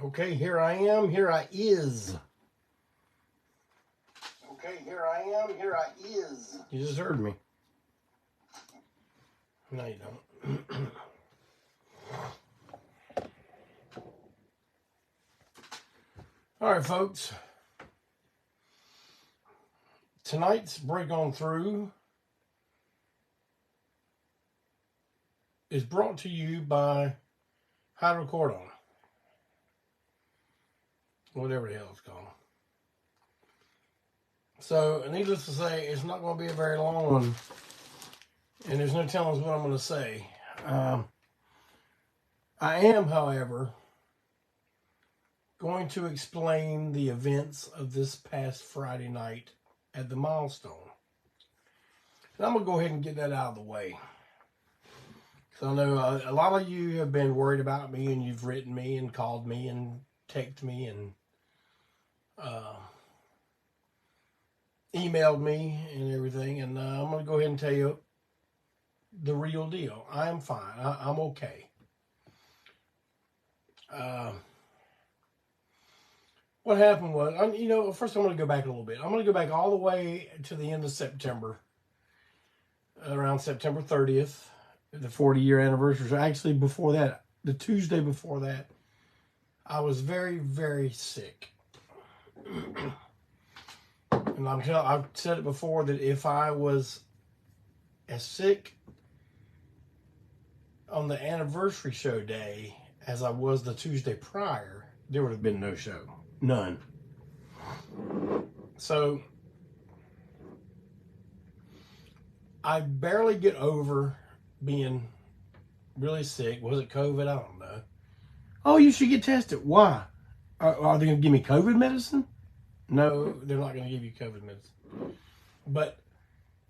Okay, here I am, here I is. Okay, here I am, here I is. You just heard me. No, you don't. All right, folks. Tonight's Break On Through is brought to you by How to Record On. Whatever the hell it's called. So, needless to say, it's not going to be a very long one. And there's no telling what I'm going to say. I am, however, going to explain the events of this past Friday night at the Milestone. And I'm going to go ahead and get that out of the way. So I know a lot of you have been worried about me, and you've written me and called me and texted me and emailed me and everything. And I'm going to go ahead and tell you the real deal. I am fine. I'm okay. What happened was, first I'm going to go back a little bit. I'm going to go back all the way to the end of September, around September 30th, the 40-year anniversary. Actually, before that, the Tuesday before that, I was very, very sick. And I've said it before that if I was as sick on the anniversary show day as I was the Tuesday prior, there would have been no show. None. So I barely get over being really sick. Was it COVID? I don't know. Oh, you should get tested. Why? Are they going to give me COVID medicine? No, they're not going to give you COVID medicine. But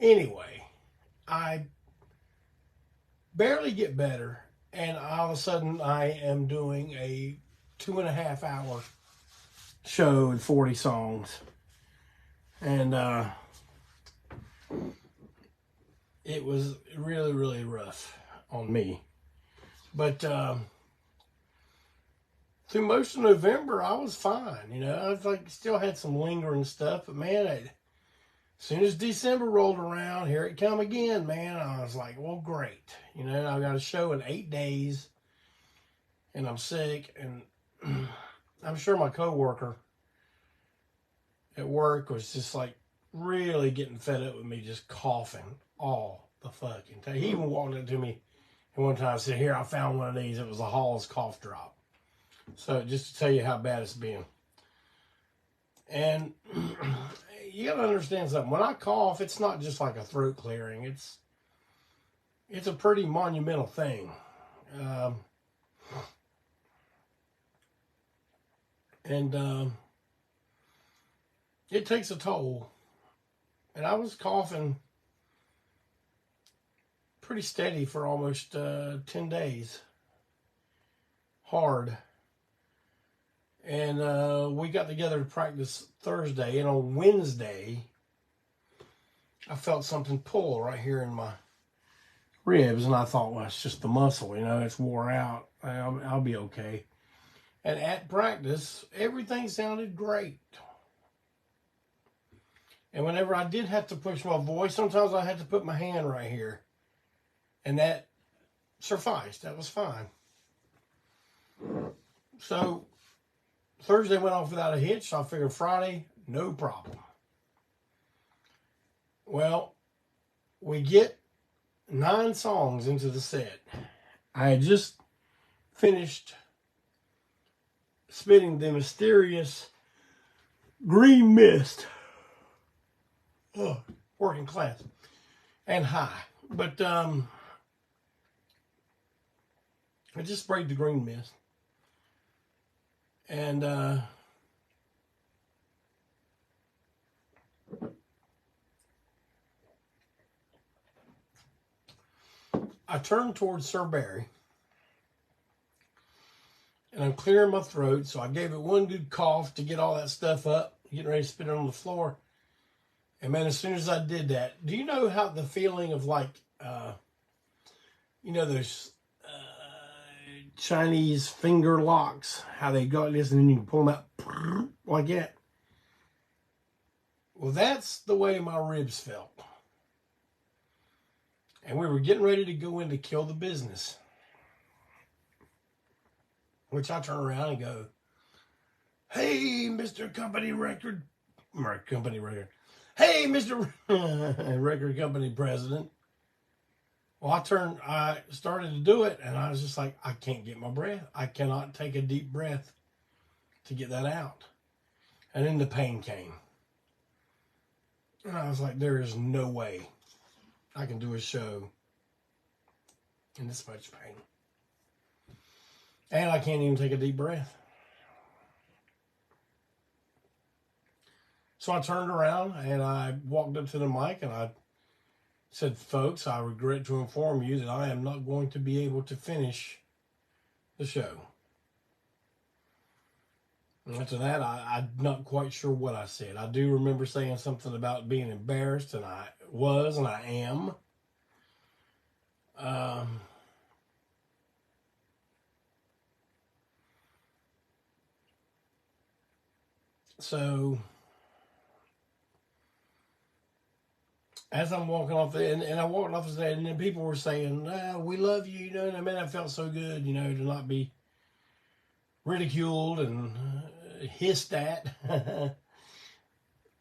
anyway, I barely get better, and all of a sudden I am doing a 2.5 hour show with 40 songs. And it was really, really rough on me. But through most of November, I was fine. I was still had some lingering stuff. But man, as soon as December rolled around, here it come again, man. I was like, well, great. I got a show in 8 days, and I'm sick. And I'm sure my coworker at work was just really getting fed up with me just coughing all the fucking time. He even walked up to me and one time said, "Here, I found one of these. It was a Hall's cough drop." So just to tell you how bad it's been. And you got to understand something. When I cough, it's not just like a throat clearing. It's a pretty monumental thing. It takes a toll. And I was coughing pretty steady for almost 10 days. Hard. And we got together to practice Thursday. And on Wednesday, I felt something pull right here in my ribs. And I thought, well, it's just the muscle. It's wore out. I'll be okay. And at practice, everything sounded great. And whenever I did have to push my voice, sometimes I had to put my hand right here. And that sufficed. That was fine. So Thursday went off without a hitch. So I figured Friday, no problem. Well, we get 9 songs into the set. I had just finished spitting the mysterious green mist. Oh, working class and high. But I just sprayed the green mist. And I turned towards Sir Barry. And I'm clearing my throat. So I gave it one good cough to get all that stuff up. Getting ready to spit it on the floor. And man, as soon as I did that, do you know how the feeling of those Chinese finger locks, how they got this, and then you can pull them out like that. Well, that's the way my ribs felt. And we were getting ready to go in to kill the business. Which I turn around and go, hey, Mr. Company Record. Hey, Mr. Record Company President. Well, I started to do it, and I was just like, I can't get my breath. I cannot take a deep breath to get that out. And then the pain came. And I was like, there is no way I can do a show in this much pain. And I can't even take a deep breath. So I turned around and I walked up to the mic and I said, folks, I regret to inform you that I am not going to be able to finish the show. And after that, I'm not quite sure what I said. I do remember saying something about being embarrassed, and I was, and I am. So as I'm walking off and I walked off the stage, and then people were saying, we love you, you know, and man, I felt so good, you know, to not be ridiculed and hissed at.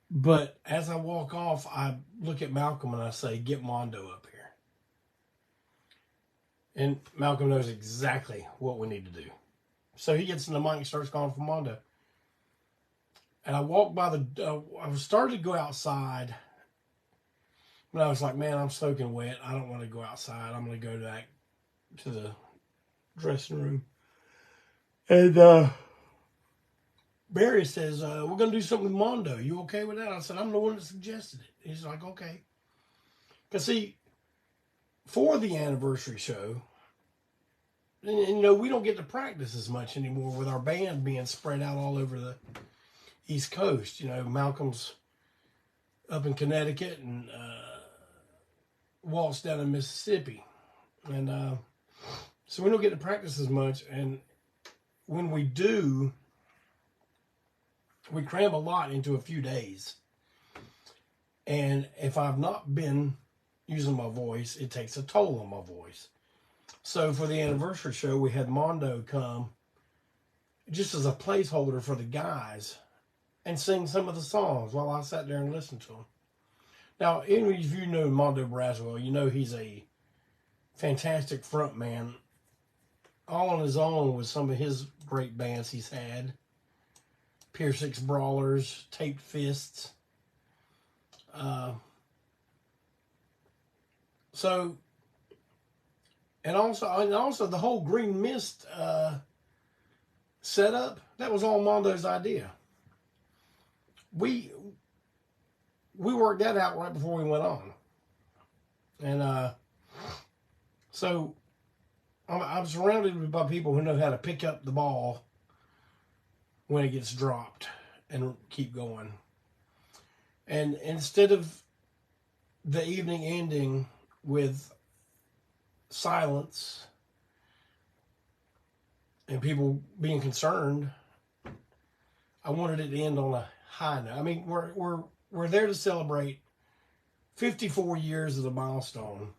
But as I walk off, I look at Malcolm and I say, get Mondo up here. And Malcolm knows exactly what we need to do. So he gets in the mic and starts calling for Mondo. And I walked by I was starting to go outside. But I was like, man, I'm soaking wet. I don't want to go outside. I'm going to go back to the dressing room. And Barry says, we're going to do something with Mondo. You okay with that? I said, I'm the one that suggested it. He's like, okay. Because see, for the anniversary show, and, you know, we don't get to practice as much anymore with our band being spread out all over the East Coast. You know, Malcolm's up in Connecticut and Walt's down in Mississippi. And so we don't get to practice as much. And when we do, we cram a lot into a few days. And if I've not been using my voice, it takes a toll on my voice. So for the anniversary show, we had Mondo come just as a placeholder for the guys and sing some of the songs while I sat there and listened to them. Now, if you know Mondo Braswell, you know he's a fantastic front man, all on his own with some of his great bands he's had. Pier 6 Brawlers, Taped Fists. And also the whole Green Mist setup, that was all Mondo's idea. We worked that out right before we went on. And so I'm surrounded by people who know how to pick up the ball when it gets dropped and keep going. And instead of the evening ending with silence and people being concerned, I wanted it to end on a high note. I mean, we're there to celebrate 54 years of the milestone,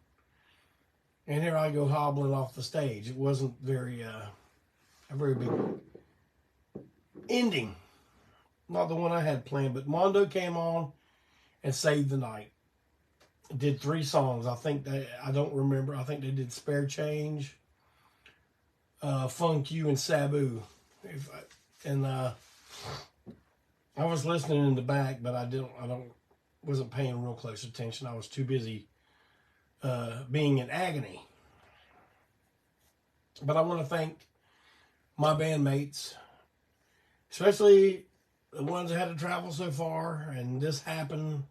and here I go hobbling off the stage. It wasn't a very big ending, not the one I had planned. But Mondo came on and saved the night. Did 3 songs. I don't remember. I think they did Spare Change, Funk You, and Sabu. I was listening in the back, but wasn't paying real close attention. I was too busy being in agony. But I want to thank my bandmates, especially the ones that had to travel so far, and this happened.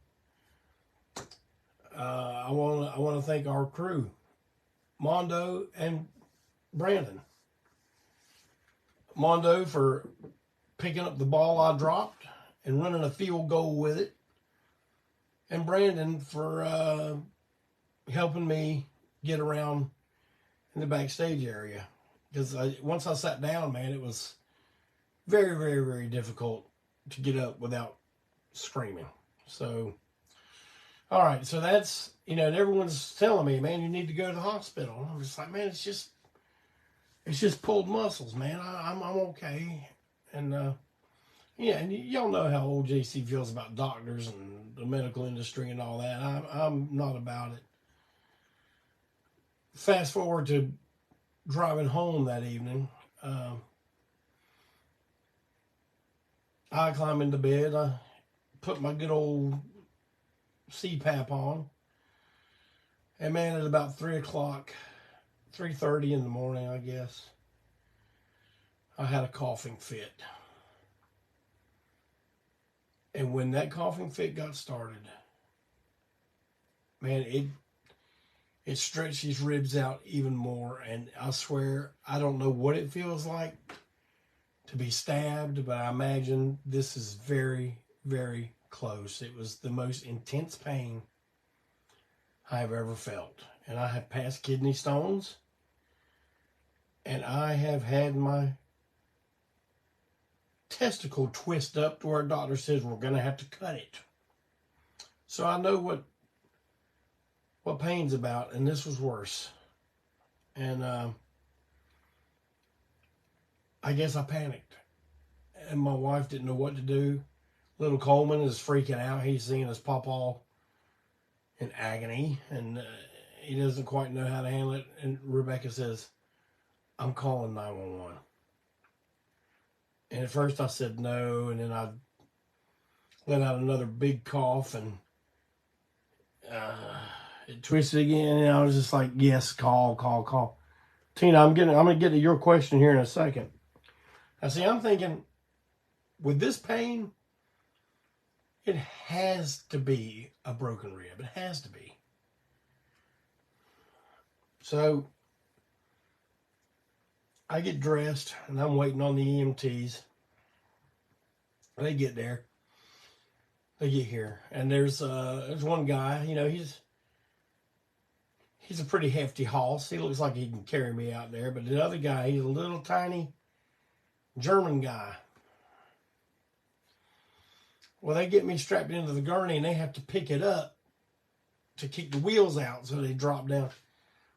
I want to thank our crew, Mondo and Brandon. Mondo for picking up the ball I dropped and running a field goal with it, and Brandon for helping me get around in the backstage area. because once I sat down, man, it was very, very, very difficult to get up without screaming. So, all right, so that's, and everyone's telling me, man, you need to go to the hospital. I'm just like, man, it's just pulled muscles, man. I'm okay. And yeah, and y'all know how old JC feels about doctors and the medical industry and all that. I'm not about it. Fast forward to driving home that evening. I climb into bed. I put my good old CPAP on. And man, at about 3 o'clock, 3:30 in the morning, I guess, I had a coughing fit. And when that coughing fit got started, man, it stretched these ribs out even more. And I swear, I don't know what it feels like to be stabbed, but I imagine this is very, very close. It was the most intense pain I've ever felt. And I have passed kidney stones, and I have had my testicle twist up to where a doctor says we're going to have to cut it. So I know what pain's about, and this was worse. And I guess I panicked, and my wife didn't know what to do. Little Coleman is freaking out. He's seeing his pawpaw in agony, and he doesn't quite know how to handle it. And Rebecca says, I'm calling 911. And at first I said no, and then I let out another big cough, and it twisted again, and I was just like, yes, call. Tina, I'm going to get to your question here in a second. I see, I'm thinking, with this pain, it has to be a broken rib. It has to be. So I get dressed, and I'm waiting on the EMTs. They get there. They get here, and there's one guy. He's a pretty hefty hoss. He looks like he can carry me out there. But the other guy, he's a little tiny German guy. Well, they get me strapped into the gurney, and they have to pick it up to kick the wheels out so they drop down.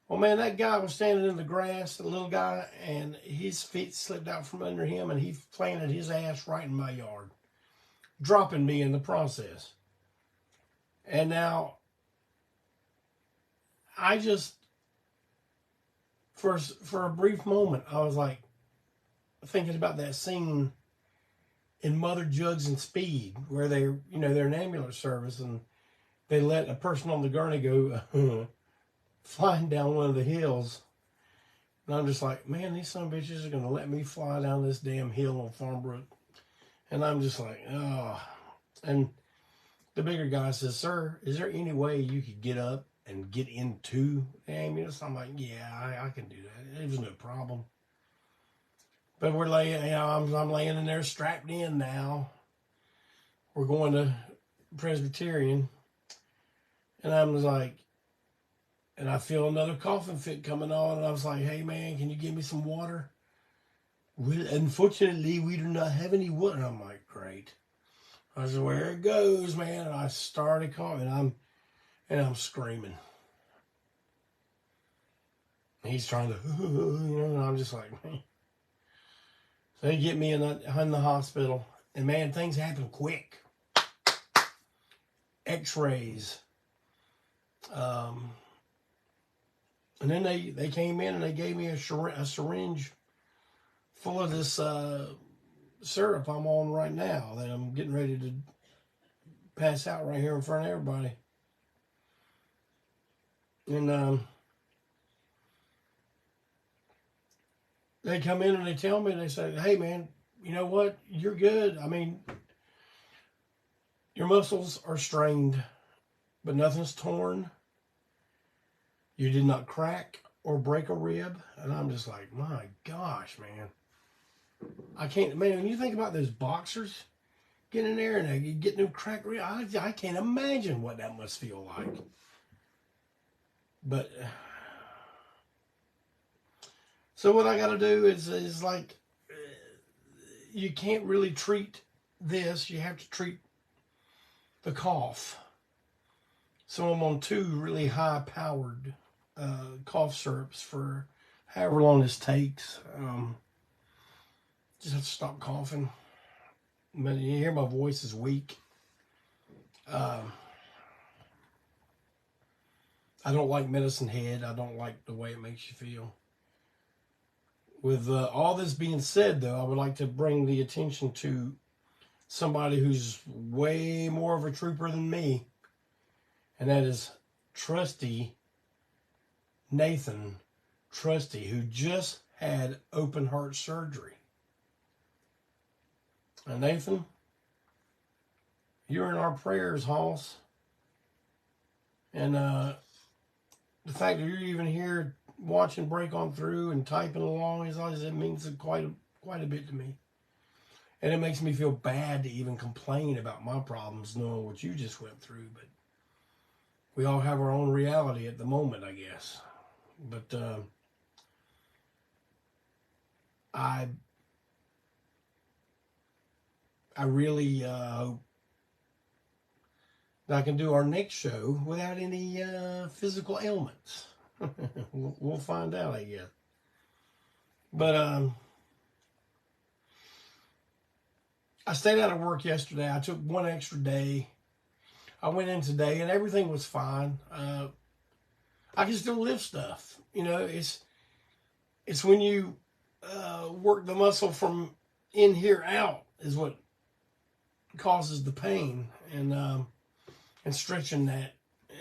Well, man, that guy was standing in the grass, the little guy, and his feet slipped out from under him, and he planted his ass right in my yard, dropping me in the process. And now, I just, for a brief moment, I was like, thinking about that scene in Mother Jugs and Speed, where they're an ambulance service, and they let a person on the gurney go flying down one of the hills. And I'm just like, man, these son of bitches are going to let me fly down this damn hill on Farmbrook. And I'm just like, oh. And the bigger guy says, sir, is there any way you could get up and get into the ambulance? I'm like, yeah, I can do that. It was no problem. But we're laying, I'm laying in there strapped in now. We're going to Presbyterian. And I'm just like, and I feel another coughing fit coming on. And I was like, hey, man, can you give me some water? Well, unfortunately, we do not have any water. And I'm like, great. I said, where it goes, man. And I started coughing. And I'm screaming. He's trying to, and I'm just like, man. So they get me in the hospital. And, man, things happen quick. X-rays. And then they came in and they gave me a syringe full of this syrup I'm on right now that I'm getting ready to pass out right here in front of everybody. And they come in and they tell me, they say, hey, man, you know what? You're good. I mean, your muscles are strained, but nothing's torn. You did not crack or break a rib. And I'm just like, my gosh, man. I can't, man, when you think about those boxers getting in there and they get no cracked rib, I can't imagine what that must feel like. But, So what I got to do is like, you can't really treat this. You have to treat the cough. So I'm on 2 really high-powered cough syrups for however long this takes. Just have to stop coughing. But you hear my voice is weak. I don't like medicine head. I don't like the way it makes you feel. With all this being said, though, I would like to bring the attention to somebody who's way more of a trooper than me, and that is Trusty Nathan Trusty, who just had open heart surgery. And Nathan, you're in our prayers, Hoss. And the fact that you're even here watching Break On Through and typing along, it means quite a bit to me. And it makes me feel bad to even complain about my problems, knowing what you just went through. But we all have our own reality at the moment, I guess. But I really hope that I can do our next show without any physical ailments. We'll find out, I guess. But I stayed out of work yesterday. I took 1 extra day. I went in today and everything was fine. I can still lift stuff. You know, it's when you work the muscle from in here out is what causes the pain, and stretching that.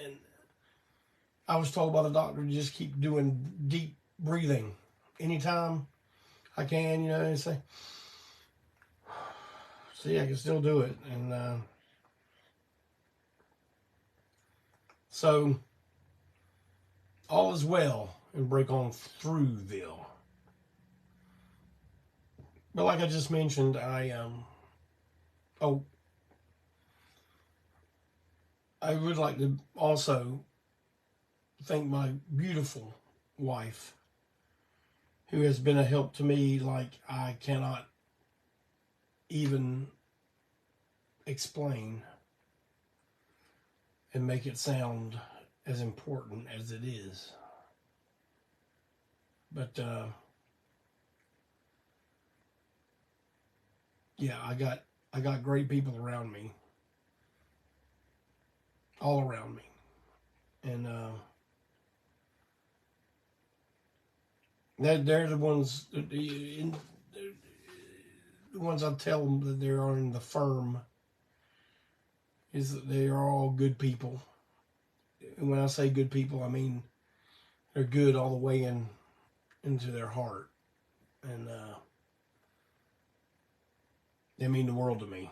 And I was told by the doctor to just keep doing deep breathing anytime I can, you know, and say, see, I can still do it. And so all is well and Break On Throughville. But like I just mentioned, I would like to also thank my beautiful wife, who has been a help to me like I cannot even explain and make it sound as important as it is. But yeah, I got great people around me, all around me, and they're the ones the ones I tell them that they are in the firm, is that they are all good people. And when I say good people, I mean they're good all the way into their heart, and they mean the world to me,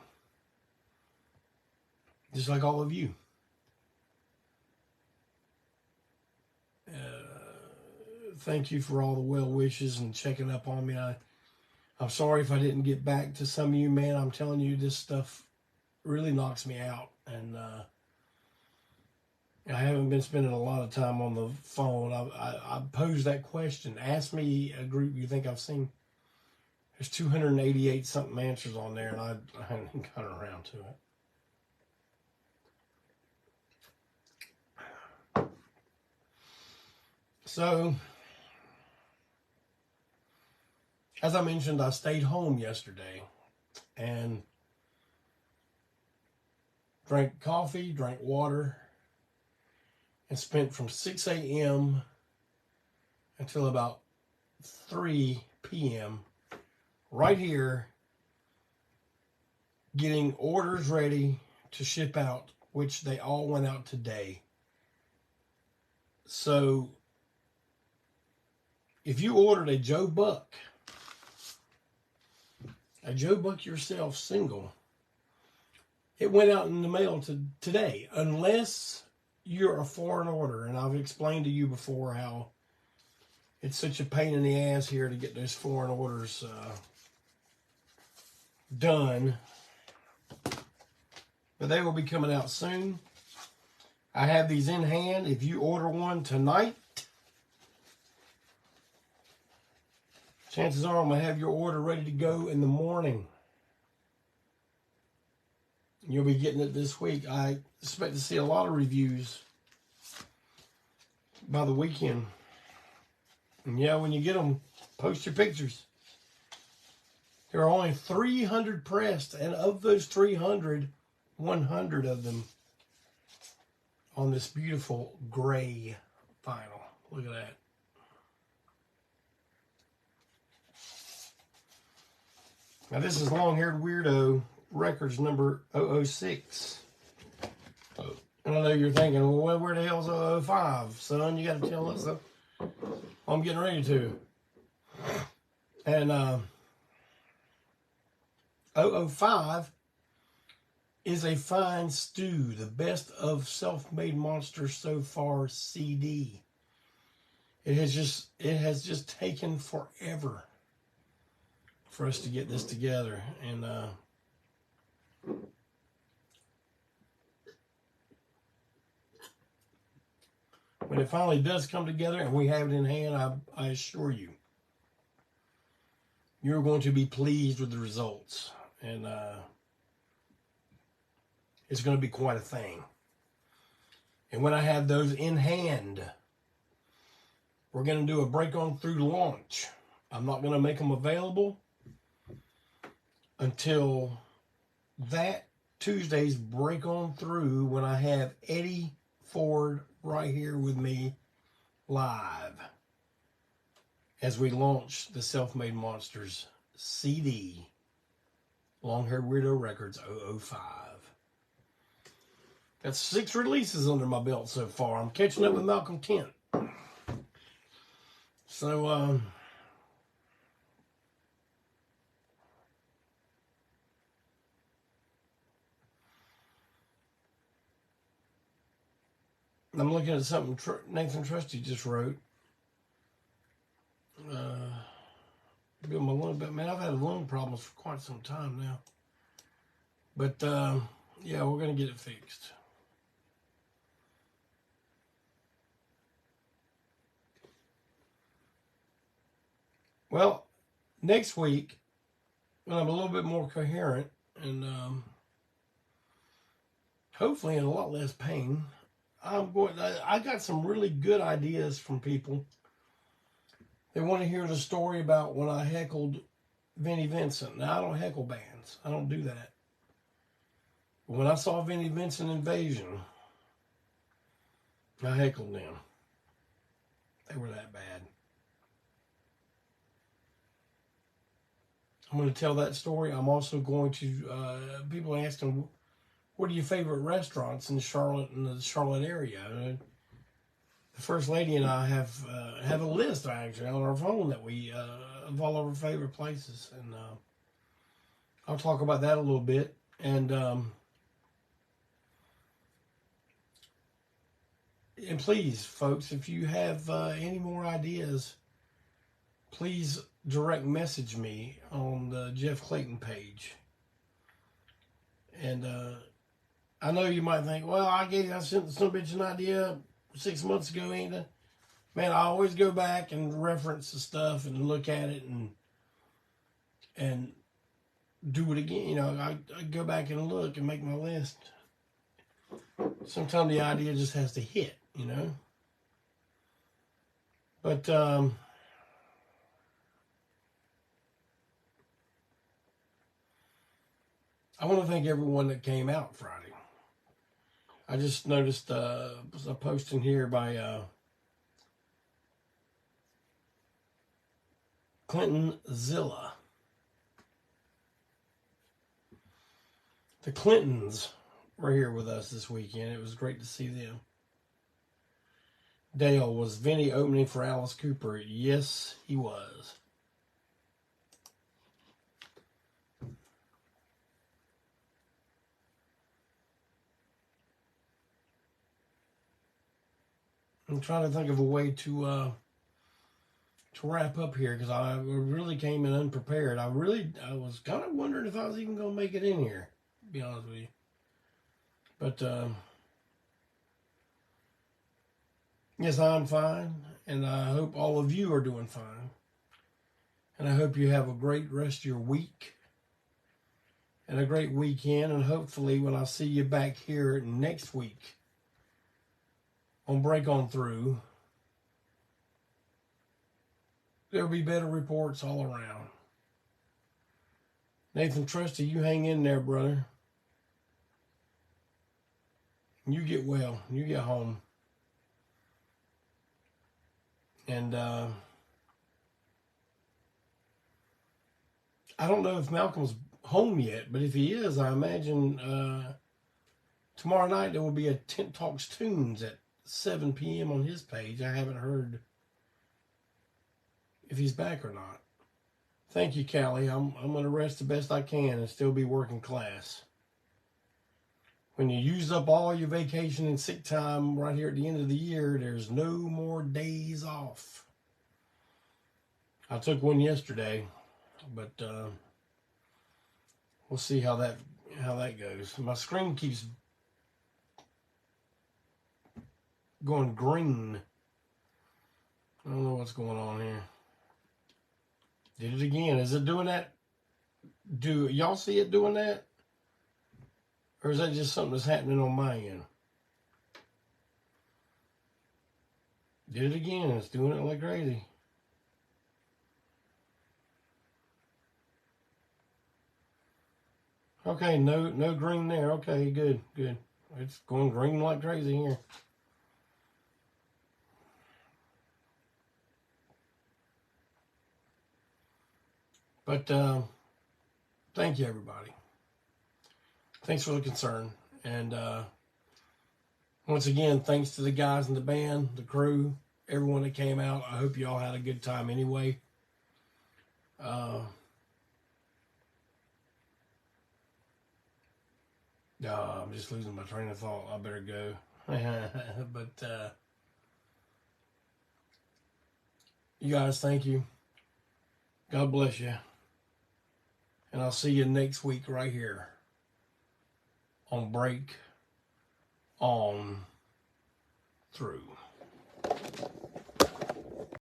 just like all of you. Thank you for all the well wishes and checking up on me. I'm sorry if I didn't get back to some of you, man. I'm telling you, this stuff really knocks me out, and I haven't been spending a lot of time on the phone. I posed that question. Ask me a group you think I've seen. There's 288 something answers on there, and I haven't got around to it. So, as I mentioned, I stayed home yesterday and drank coffee, drank water, and spent from 6 a.m. until about 3 p.m. right here getting orders ready to ship out, which they all went out today. So if you ordered a Joe Buck yourself single, it went out in the mail today, unless you're a foreign order. And I've explained to you before how it's such a pain in the ass here to get those foreign orders done. But they will be coming out soon. I have these in hand. If you order one tonight, Chances are I'm going to have your order ready to go in the morning. You'll be getting it this week. I expect to see a lot of reviews by the weekend. And yeah, when you get them, post your pictures. There are only 300 pressed, and of those 300, 100 of them on this beautiful gray vinyl. Look at that. Now this is Long Haired Weirdo Records number 006. And I know you're thinking, well, where the hell's 005, son? You got to tell us. So I'm getting ready to. And 005 is a fine stew, the best of Self-Made Monsters so far CD. It has just taken forever for us to get this together. And when it finally does come together and we have it in hand, I assure you, you're going to be pleased with the results. And it's going to be quite a thing. And when I have those in hand, we're going to do a break on through launch. I'm not going to make them available until that Tuesday's break on through, when I have Eddie Ford right here with me live as we launch the Self-Made Monsters CD, Long Haired Weirdo Records 005. That's 6 releases under my belt so far. I'm catching up with Malcolm Kent. So, I'm looking at something Nathan Trusty just wrote. Build my lung back. Man, I've had lung problems for quite some time now. But, yeah, we're going to get it fixed. Well, next week, when I'm a little bit more coherent and hopefully in a lot less pain, I got some really good ideas from people. They want to hear the story about when I heckled Vinnie Vincent. Now, I don't heckle bands. I don't do that. But when I saw Vinnie Vincent Invasion, I heckled them. They were that bad. I'm going to tell that story. I'm also going to, people ask them, what are your favorite restaurants in Charlotte and the Charlotte area? The First Lady and I have a list, actually, on our phone that we, of all of our favorite places. And I'll talk about that a little bit. And please, folks, if you have any more ideas, please direct message me on the Jeff Clayton page. And I know you might think, well, I sent some bitch an idea 6 months ago, ain't it? Man, I always go back and reference the stuff and look at it and do it again. You know, I go back and look and make my list. Sometimes the idea just has to hit, you know. But I want to thank everyone that came out Friday. I just noticed a posting here by Clinton Zilla. The Clintons were here with us this weekend. It was great to see them. Dale, was Vinny opening for Alice Cooper? Yes, he was. I'm trying to think of a way to wrap up here, because I really came in unprepared. I was kind of wondering if I was even going to make it in here, to be honest with you. But yes, I'm fine, and I hope all of you are doing fine. And I hope you have a great rest of your week and a great weekend. And hopefully when I see you back here next week on Break On Through, there'll be better reports all around. Nathan Trusty, you hang in there, brother. You get well. You get home. And I don't know if Malcolm's home yet, but if he is, I imagine tomorrow night there will be a Tent Talks Tunes at 7 p.m. on his page. I haven't heard if he's back or not. Thank you, Callie. I'm going to rest the best I can and still be working class. When you use up all your vacation and sick time right here at the end of the year, there's no more days off. I took one yesterday, but we'll see how that goes. My screen keeps going green. I don't know what's going on here. Did it again. Is it doing that? Do y'all see it doing that? Or is that just something that's happening on my end? Did it again. It's doing it like crazy. Okay, no green there. Okay, good. It's going green like crazy here. But thank you, everybody. Thanks for the concern. And once again, thanks to the guys in the band, the crew, everyone that came out. I hope you all had a good time anyway. I'm just losing my train of thought. I better go. But you guys, thank you. God bless you. And I'll see you next week right here on Break On Through.